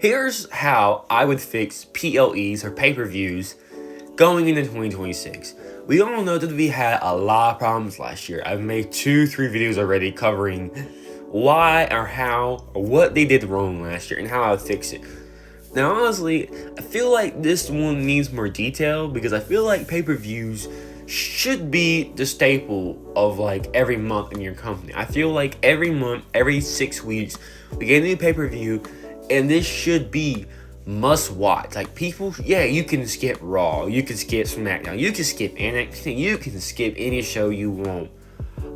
Here's how I would fix PLEs or pay-per-views going into 2026. We all know that we had a lot of problems last year. I've made 2-3 videos already covering why or how or what they did wrong last year and how I would fix it. Now, honestly, I feel like this one needs more detail because I feel like pay-per-views should be the staple of like every month in your company. I feel like every month, every 6 weeks, we get a new pay-per-view, and this should be must watch. Like, people, yeah, you can skip Raw, you can skip SmackDown, you can skip NXT, you can skip any show you want.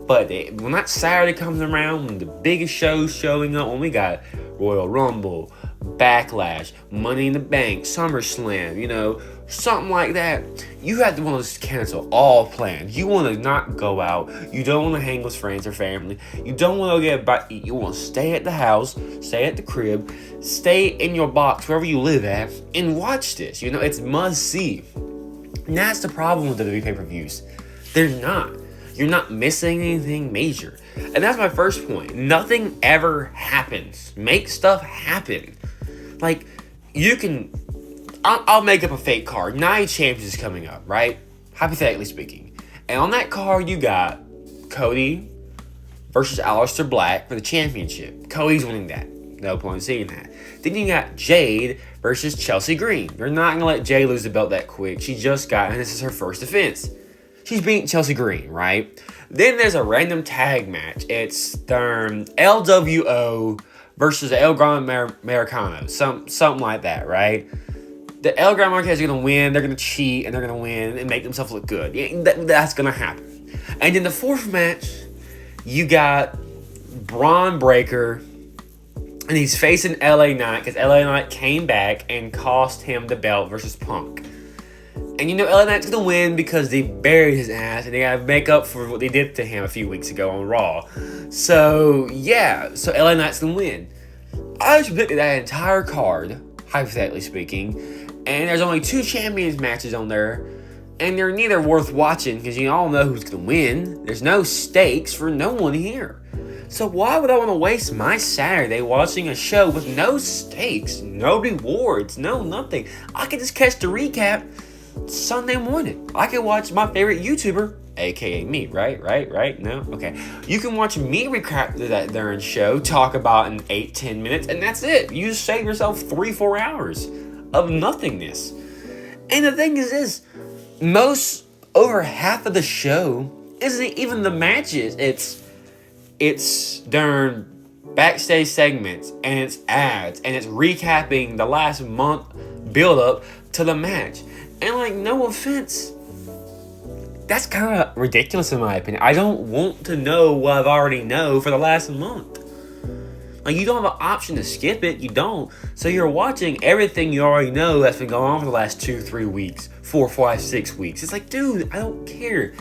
But when that Saturday comes around, when the biggest show's showing up, when we got Royal Rumble, Backlash, Money in the Bank, SummerSlam, something like that, you have to want to cancel all plans. You want to not go out. You don't want to hang with friends or family. You don't want to get back. You want to stay at the house, stay at the crib, stay in your box wherever you live at, and watch this. It's must see. And that's the problem with the WWE pay-per-views. They're not. You're not missing anything major. And that's my first point. Nothing ever happens. Make stuff happen. Like, I'll make up a fake card. Night Champions is coming up, right? Hypothetically speaking. And on that card, you got Cody versus Aleister Black for the championship. Cody's winning that. No point in seeing that. Then you got Jade versus Chelsea Green. You're not going to let Jade lose the belt that quick. She just got, and this is her first defense. She's beating Chelsea Green, right? Then there's a random tag match. It's LWO versus El Gran Americano. Something like that, right? The El Gran Americano is going to win. They're going to cheat, and they're going to win and make themselves look good. Yeah, that's going to happen. And then the fourth match, you got Braun Breaker, and he's facing LA Knight because LA Knight came back and cost him the belt versus Punk. And LA Knight's going to win because they buried his ass and they got to make up for what they did to him a few weeks ago on Raw. So, yeah. So, LA Knight's going to win. I just looked at that entire card, hypothetically speaking, and there's only 2 champions matches on there, and they're neither worth watching because you all know who's going to win. There's no stakes for no one here. So, why would I want to waste my Saturday watching a show with no stakes, no rewards, no nothing? I could just catch the recap Sunday morning. I can watch my favorite YouTuber, aka me, right? No? Okay. You can watch me recap that darn show, talk about in 8-10 minutes, and that's it. You just save yourself 3-4 hours of nothingness. And the thing is this, over half of the show isn't even the matches. It's darn backstage segments, and it's ads, and it's recapping the last month build up to the match. And no offense, that's kind of ridiculous in my opinion. I don't want to know what I've already know for the last month. You don't have an option to skip it. You don't. So you're watching everything you already know that's been going on for the last 2-3 weeks, 4, 5, 6 weeks. It's dude, I don't care.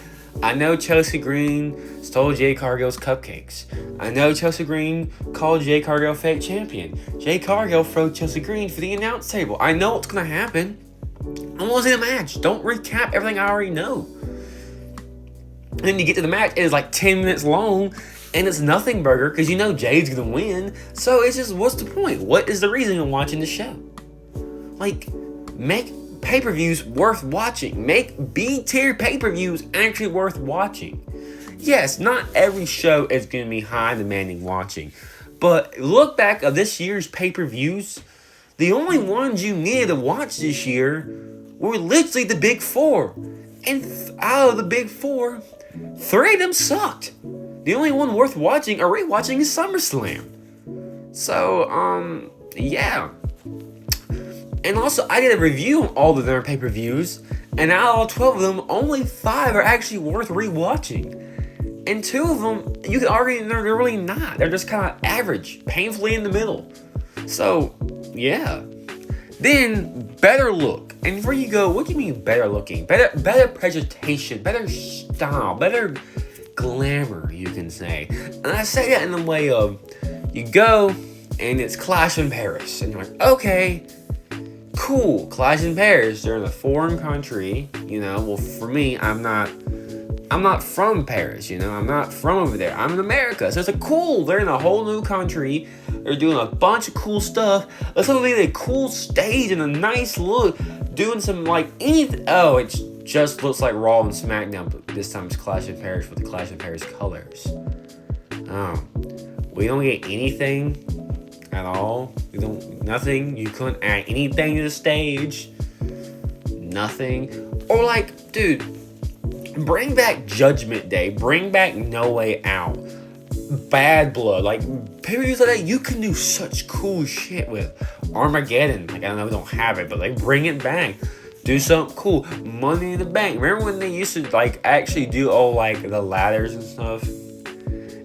I know Chelsea Green stole Jade Cargill's cupcakes. I know Chelsea Green called Jade Cargill fake champion. Jade Cargill threw Chelsea Green for the announce table. I know what's going to happen. I want to see the match. Don't recap everything I already know. And then you get to the match, it is 10 minutes long, and it's nothing burger because Jade's going to win. So it's just, what's the point? What is the reason I'm watching the show? Make pay-per-views worth watching. Make B-tier pay-per-views actually worth watching. Yes, not every show is going to be high demanding watching. But look back at this year's pay-per-views. The only ones you needed to watch this year were literally the big 4. And out of the big 4, 3 of them sucked. The only one worth watching or rewatching is SummerSlam. So, yeah. And also, I did a review on all of their pay-per-views, and out of all 12 of them, only 5 are actually worth rewatching. And 2 of them, you can argue they're really not. They're just kind of average, painfully in the middle. So, yeah. Then, better look. And before you go, what do you mean better looking? Better presentation, better style, better glamour, you can say. And I say that in the way of, you go, and it's Clash in Paris. And you're like, okay, cool, Clash in Paris. They're in a foreign country, Well, for me, I'm not from Paris, I'm not from over there. I'm in America. So it's cool. They're in a whole new country They're doing a bunch of cool stuff. Let's have a cool stage and a nice look. Doing some like anything. Oh, it just looks like Raw and SmackDown, but this time it's Clash of Paris with the Clash of Paris colors. Oh, we don't get anything at all. We don't, nothing. You couldn't add anything to the stage. Nothing. Or like, dude, bring back Judgment Day. Bring back No Way Out. Bad Blood. Like, periods like that, you can do such cool shit with. Armageddon. Like, I know we don't have it, but like, bring it back. Do something cool. Money in the Bank. Remember when they used to like actually do all like the ladders and stuff?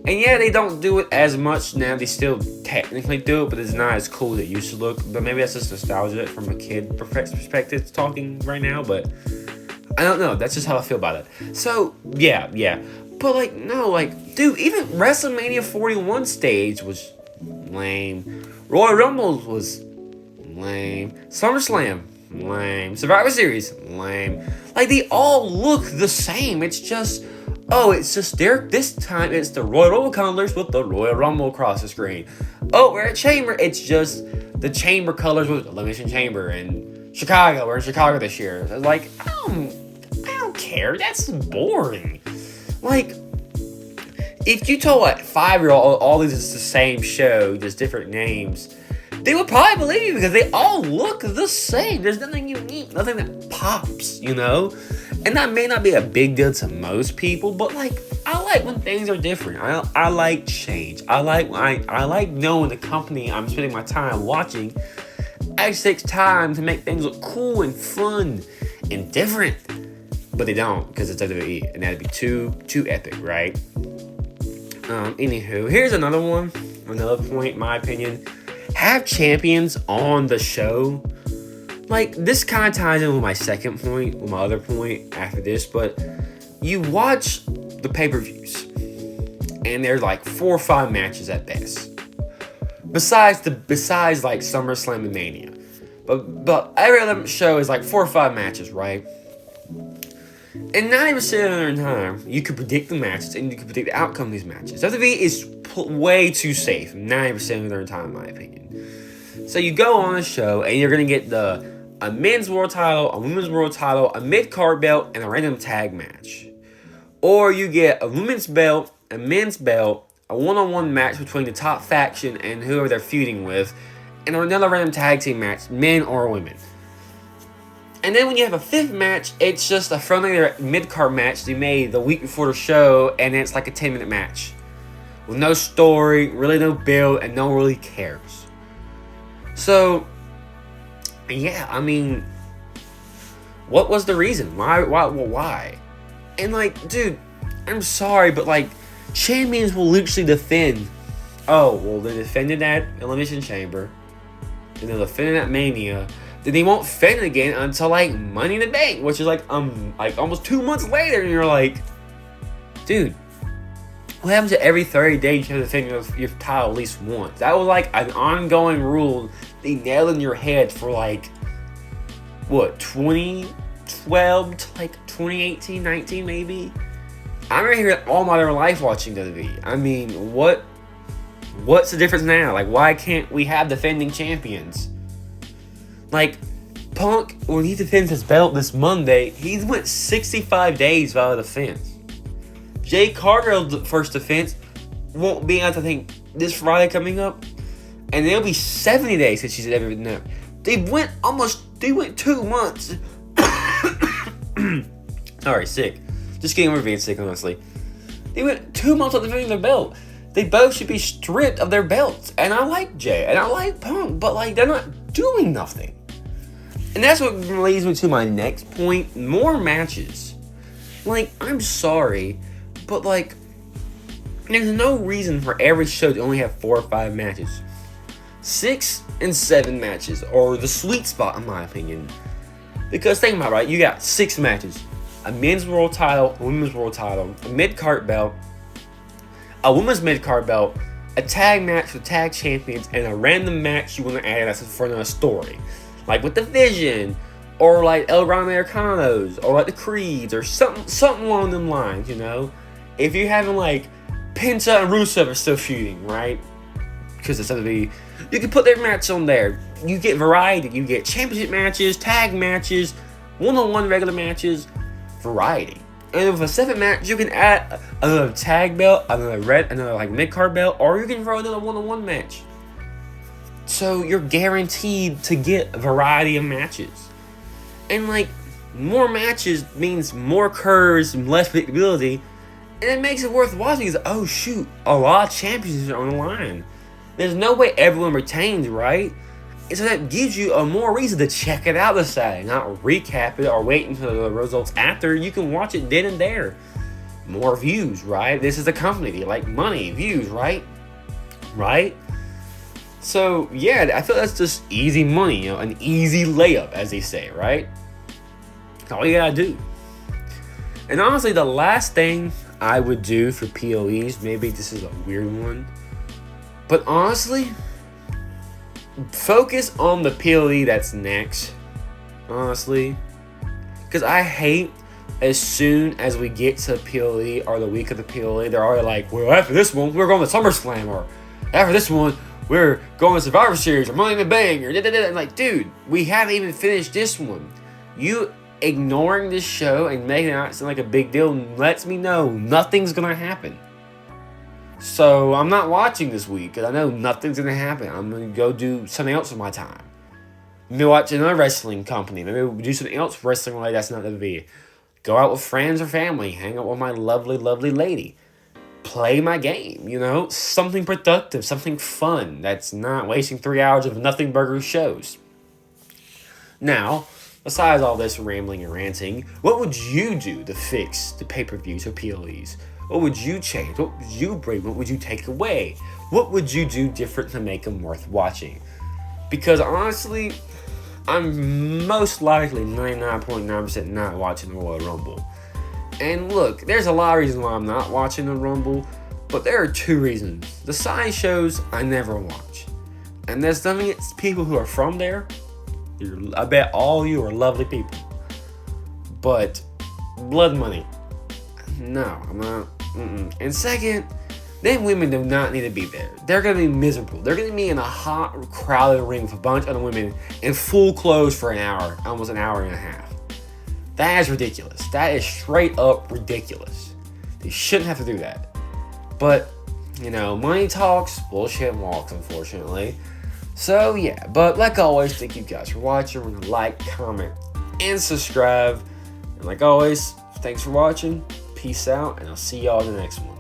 And yeah, they don't do it as much now. They still technically do it, but it's not as cool as it used to look. But maybe that's just nostalgia from a kid perspective talking right now. But I don't know. That's just how I feel about it. So, yeah. But, like, no, like, dude, even WrestleMania 41 stage was lame. Royal Rumble was lame. SummerSlam, lame. Survivor Series, lame. Like, they all look the same. It's just... Oh, it's just there. This time it's the Royal Rumble colors with the Royal Rumble across the screen. Oh, we're at Chamber. It's just the Chamber colors with Elimination Chamber and Chicago. We're in Chicago this year. Like, I don't care. That's boring. Like, if you told a 5-year-old all these is the same show, just different names, they would probably believe you because they all look the same. There's nothing unique, nothing that pops, you know? And that may not be a big deal to most people, but like, I like when things are different. I like change. I like knowing the company I'm spending my time watching actually takes time to make things look cool and fun and different. But they don't, because it's WWE, and that'd be too epic, right? Anywho, here's another point, in my opinion. Have champions on the show. Like, this kind of ties in with my second point, with my other point after this, but you watch the pay-per-views, and there's like 4 or 5 matches at best. Besides like SummerSlam and Mania. But every other show is like 4 or 5 matches, right? And 90% of the time, you can predict the matches and you can predict the outcome of these matches. WWE is way too safe 90% of the time, in my opinion. So you go on a show and you're going to get a men's world title, a women's world title, a mid-card belt, and a random tag match. Or you get a women's belt, a men's belt, a one-on-one match between the top faction and whoever they're feuding with, and another random tag team match, men or women. And then when you have a 5th match, it's just a friendly mid-card match they made the week before the show, and it's like a 10-minute match. With no story, really no build, and no one really cares. So, yeah, I mean, what was the reason? Why? And like, dude, I'm sorry, but like, champions will literally defend. Oh, well, they defended that Elimination Chamber. Then they'll defend it at Mania. Then they won't defend it again until like Money in the Bank, which is like almost 2 months later, and you're like, dude, what happens to every 30 days you have to defend your title at least once? That was like an ongoing rule they nailed in your head for like, what, 2012 to like 2018, 19 maybe? I remember hearing all my other life watching WWE. I mean, what's the difference now? Like, why can't we have defending champions? Like, Punk, when he defends his belt this Monday, he went 65 days without a defense. Jay Cargill's first defense won't be until I think this Friday coming up. And it'll be 70 days since she's ever been up. They went 2 months. Sorry, sick. Just getting over being sick, honestly. They went 2 months without defending their belt. They both should be stripped of their belts. And I like Jay, and I like Punk, but like, they're not doing nothing. And that's what leads me to my next point. More matches. Like, I'm sorry, but like, there's no reason for every show to only have 4 or 5 matches. 6 and 7 matches are the sweet spot, in my opinion. Because think about it, right? You got 6 matches. A men's world title, a women's world title, a mid-card belt, a women's mid-card belt, a tag match with tag champions, and a random match you want to add that's in front of a story. Like with the Vision, or like El Gran Americanos, or like the Creeds, or something along them lines, you know? If you're having like Penta and Rusev are still feuding, right? because it's WWE. You can put their match on there. You get variety. You get championship matches, tag matches, one-on-one regular matches, variety. And with a 7 match, you can add another tag belt, another like mid-card belt, or you can throw another one-on-one match. So you're guaranteed to get a variety of matches. And like, more matches means more curves and less predictability. And it makes it worth watching because, oh shoot, a lot of championships are on the line. There's no way everyone retains, right? And so that gives you a more reason to check it out this Saturday, not recap it or wait until the results after. You can watch it then and there. More views, right? This is a company. They like money, views, right? Right? So, yeah, I feel that's just easy money, an easy layup, as they say, right? That's all you gotta do. And honestly, the last thing I would do for PLEs, maybe this is a weird one, but honestly, focus on the PLE that's next, honestly. Because I hate as soon as we get to PLE or the week of the PLE, they're already like, well, after this one, we're going to SummerSlam, or after this one, we're going to Survivor Series, or Money in the Bank, or da-da-da. I'm like, dude, we haven't even finished this one. You ignoring this show and making it out seem like a big deal lets me know nothing's going to happen. So I'm not watching this week because I know nothing's going to happen. I'm going to go do something else with my time. Maybe watch another wrestling company. Maybe do something else wrestling related that's not WWE. Go out with friends or family. Hang out with my lovely, lovely lady. Play my game, something productive, something fun that's not wasting 3 hours of nothing burger shows. Now, besides all this rambling and ranting, what would you do to fix the pay-per-views or PLEs? What would you change? What would you bring? What would you take away? What would you do different to make them worth watching? Because honestly, I'm most likely 99.9% not watching the Royal Rumble. And look, there's a lot of reasons why I'm not watching the Rumble, but there are 2 reasons. The side shows I never watch. And there's nothing against people who are from there. I bet all of you are lovely people. But blood money. No, I'm not. And second, them women do not need to be there. They're going to be miserable. They're going to be in a hot, crowded ring with a bunch of other women in full clothes for an hour, almost an hour and a half. That is ridiculous. That is straight up ridiculous. They shouldn't have to do that. But, money talks, bullshit walks, unfortunately. So, yeah. But like always, thank you guys for watching. Remember to like, comment, and subscribe. And like always, thanks for watching. Peace out, and I'll see y'all in the next one.